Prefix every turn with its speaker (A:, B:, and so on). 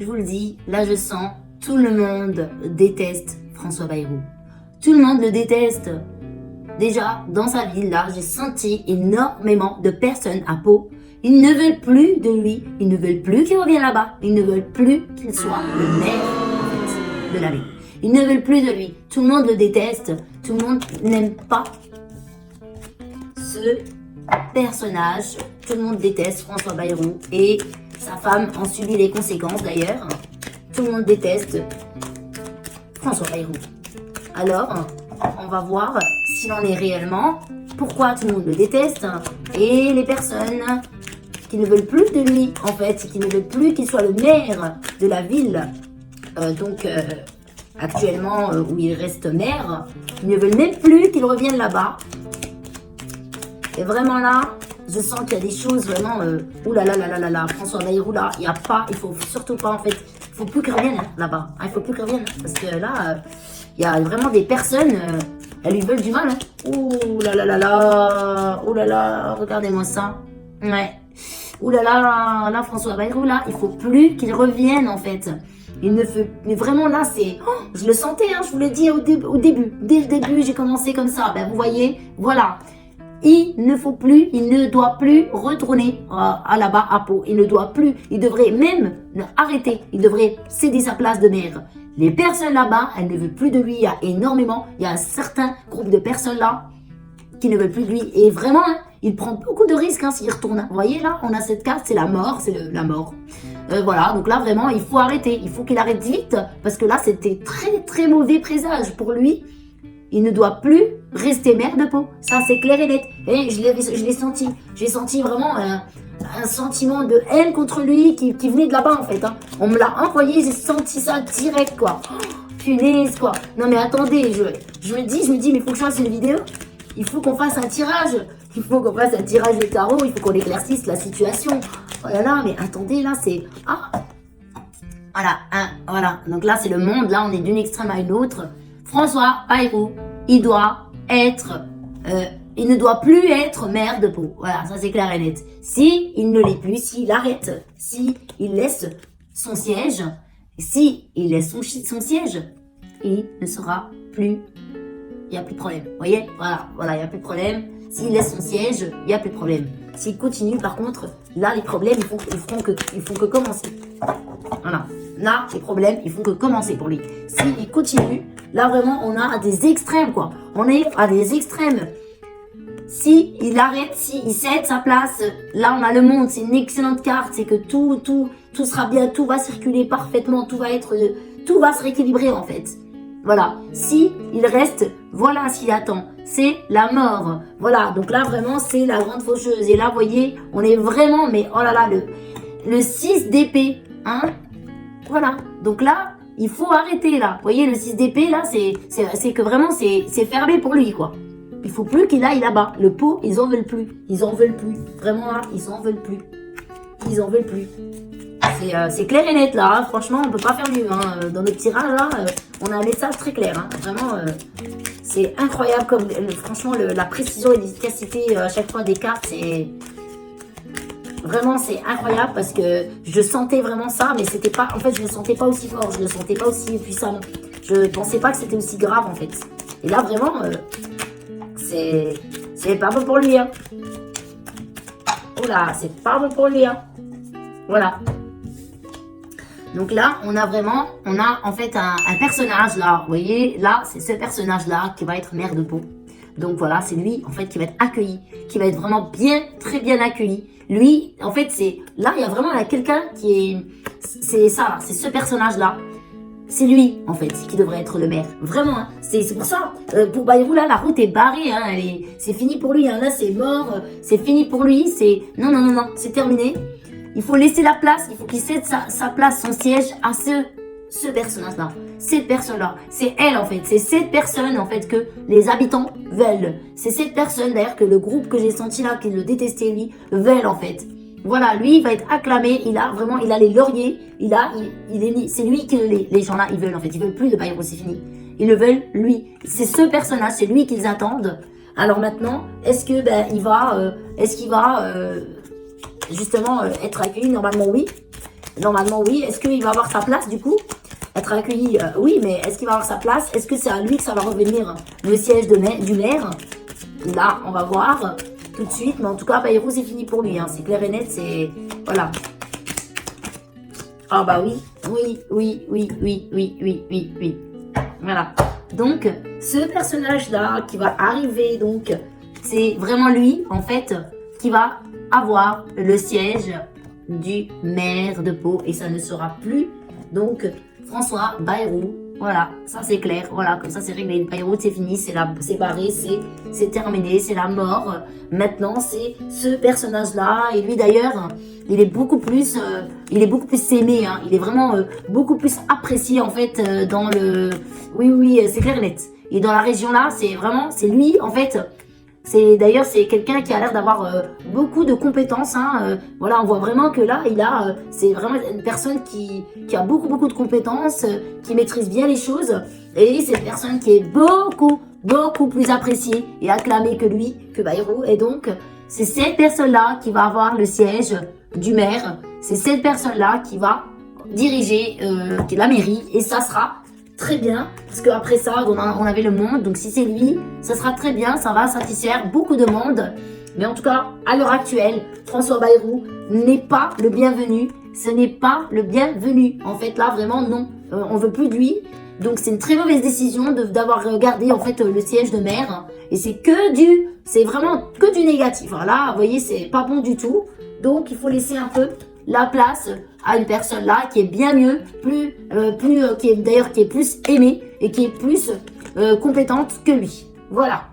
A: je vous le dis, là je sens, tout le monde déteste François Bayrou. Tout le monde le déteste. Déjà, dans sa ville, là, j'ai senti énormément de personnes à Pau. Ils ne veulent plus de lui. Ils ne veulent plus qu'il revienne là-bas. Ils ne veulent plus qu'il soit le maire, en fait, de la ville. Ils ne veulent plus de lui. Tout le monde le déteste. Tout le monde n'aime pas ce personnage. Tout le monde déteste François Bayrou. Et sa femme en subit les conséquences, d'ailleurs. Tout le monde déteste François Bayrou. Alors, on va voir s'il en est réellement, pourquoi tout le monde le déteste, et les personnes qui ne veulent plus de lui, en fait, qui ne veulent plus qu'il soit le maire de la ville, actuellement où il reste maire, ils ne veulent même plus qu'il revienne là-bas. Et vraiment là, je sens qu'il y a des choses vraiment, oulala, François Bayrou là, il faut surtout pas en fait, il faut plus qu'il revienne là-bas, il faut plus qu'il revienne, parce que là, il y a vraiment des personnes, elles lui veulent du mal. Hein. Ouh là là, regardez-moi ça. Ouais. Ouh là là, François Bayrou, là, il faut plus qu'il revienne, en fait. Il ne fait... Mais vraiment, là, c'est... Oh, je le sentais, hein, je vous l'ai dit au début. Dès le début, j'ai commencé comme ça. Ben, vous voyez, voilà. Il ne doit plus retourner là-bas à Pau. Il ne doit plus, il devrait même arrêter. Il devrait céder sa place de maire. Les personnes là-bas, elles ne veulent plus de lui. Il y a énormément, il y a un certain groupe de personnes là qui ne veulent plus de lui. Et vraiment, hein, il prend beaucoup de risques s'il retourne. Vous voyez là, on a cette carte, c'est la mort, la mort. Voilà, donc là vraiment, il faut arrêter. Il faut qu'il arrête vite parce que là, c'était très très mauvais présage pour lui. Il ne doit plus rester maire de Pau. Ça, c'est clair et net. Et je l'ai senti. J'ai senti vraiment un sentiment de haine contre lui qui venait de là-bas, en fait. Hein. On me l'a envoyé, j'ai senti ça direct, quoi. Oh, punaise, quoi. Non, mais attendez, je me dis, mais il faut que je fasse une vidéo. Il faut qu'on fasse un tirage. Il faut qu'on fasse un tirage de tarot. Il faut qu'on éclaircisse la situation. Oh là là, mais attendez, là, c'est... Ah. Voilà, hein, voilà. Donc là, c'est le monde. Là, on est d'une extrême à une autre. François Bayrou, il ne doit plus être maire de Pau. Voilà, ça c'est clair et net. Si il ne l'est plus, s'il arrête, si il laisse son siège, son siège, il ne sera plus, il n'y a plus de problème. Vous voyez, voilà, il n'y a plus de problème. S'il laisse son siège, il n'y a plus de problème. S'il continue, par contre, là, les problèmes, ils font que commencer. Voilà. Là, les problèmes, ils font que commencer pour lui. S'il continue, là, vraiment, on a des extrêmes, quoi. On est à des extrêmes. Si il arrête, si il cède sa place, là, on a le monde. C'est une excellente carte. C'est que tout sera bien, tout va circuler parfaitement, tout va se rééquilibrer, en fait. Voilà. Si il reste, voilà ce qu'il attend. C'est la mort. Voilà. Donc là, vraiment, c'est la grande faucheuse. Et là, vous voyez, on est vraiment, mais oh là là, le 6 d'épée, hein. Voilà. Donc là, il faut arrêter, là. Vous voyez, le 6 d'épée, là, c'est que vraiment, c'est fermé pour lui, quoi. Il faut plus qu'il aille là-bas. Le pot, ils en veulent plus. Ils en veulent plus. Vraiment, là, ils en veulent plus. Ils en veulent plus. C'est clair et net, là. Hein. Franchement, on peut pas faire mieux. Hein. Dans notre tirage, là, on a un message très clair. Hein. Vraiment, c'est incroyable. Comme franchement, la précision et l'efficacité à chaque fois des cartes, c'est... Vraiment, c'est incroyable parce que je sentais vraiment ça, mais c'était pas... En fait, je le sentais pas aussi fort. Je le sentais pas aussi puissamment. Je pensais pas que c'était aussi grave, en fait. Et là, vraiment... c'est pas bon pour lui, hein. Oula, c'est pas bon pour lui, hein. Voilà. Donc là, on a en fait un personnage là. Vous voyez, là, c'est ce personnage-là qui va être maire de Pau. Donc voilà, c'est lui, en fait, qui va être accueilli, qui va être vraiment très bien accueilli. Lui, en fait, là, il y a vraiment quelqu'un qui est... C'est ça, là, c'est ce personnage-là. C'est lui, en fait, qui devrait être le maire. Vraiment, hein. C'est pour ça. Pour Bayrou, là, la route est barrée. Hein. C'est fini pour lui. Hein. Là, c'est mort. C'est fini pour lui. Non. C'est terminé. Il faut laisser la place. Il faut qu'il cède sa place, son siège à ce personnage-là. Cette personne-là. C'est elle, en fait. C'est cette personne, en fait, que les habitants veulent. C'est cette personne, d'ailleurs, que le groupe que j'ai senti là, qui le détestait, lui, veulent, en fait. Voilà, lui, il va être acclamé. Il a les lauriers. C'est lui que les gens-là, ils veulent, en fait. Ils veulent plus de Bayrou, c'est fini. Ils le veulent, lui. C'est ce personnage, c'est lui qu'ils attendent. Alors maintenant, est-ce que, il va justement, être accueilli? Normalement, oui. Normalement, oui. Est-ce qu'il va avoir sa place, du coup? Être accueilli, oui, mais est-ce qu'il va avoir sa place? Est-ce que c'est à lui que ça va revenir, le siège du maire? Là, on va voir tout de suite. Mais en tout cas, Bayrou, c'est fini pour lui. Hein. C'est clair et net, c'est... Voilà. Ah bah oui, oui, oui, oui, oui, oui, oui, oui, oui. Voilà. Donc, ce personnage-là qui va arriver, donc, c'est vraiment lui, en fait, qui va avoir le siège du maire de Pau. Et ça ne sera plus, donc, François Bayrou. Voilà, ça c'est clair. Voilà, comme ça c'est réglé. Bayrou, c'est fini, c'est barré, c'est terminé, c'est la mort. Maintenant, c'est ce personnage-là. Et lui, d'ailleurs, il est beaucoup plus aimé. Hein. Il est vraiment beaucoup plus apprécié, en fait, dans le... Oui, oui, c'est clair et net. Et dans la région là, c'est lui, en fait. D'ailleurs, c'est quelqu'un qui a l'air d'avoir beaucoup de compétences. Hein. Voilà, on voit vraiment que là, c'est vraiment une personne qui a beaucoup de compétences, qui maîtrise bien les choses. Et c'est une personne qui est beaucoup plus appréciée et acclamée que lui, que Bayrou. Et donc, c'est cette personne-là qui va avoir le siège du maire. C'est cette personne-là qui va diriger la mairie. Et ça sera très bien, parce qu'après ça, on avait le monde, donc si c'est lui, ça sera très bien, ça va satisfaire beaucoup de monde. Mais en tout cas, à l'heure actuelle, François Bayrou n'est pas le bienvenu, ce n'est pas le bienvenu. En fait, là, vraiment, non, on veut plus de lui. Donc, c'est une très mauvaise décision d'avoir gardé, en fait, le siège de maire. Et c'est vraiment que du négatif. Voilà, vous voyez, c'est pas bon du tout. Donc, il faut laisser un peu la place à une personne là qui est bien mieux, qui est plus aimée et qui est plus compétente que lui. Voilà.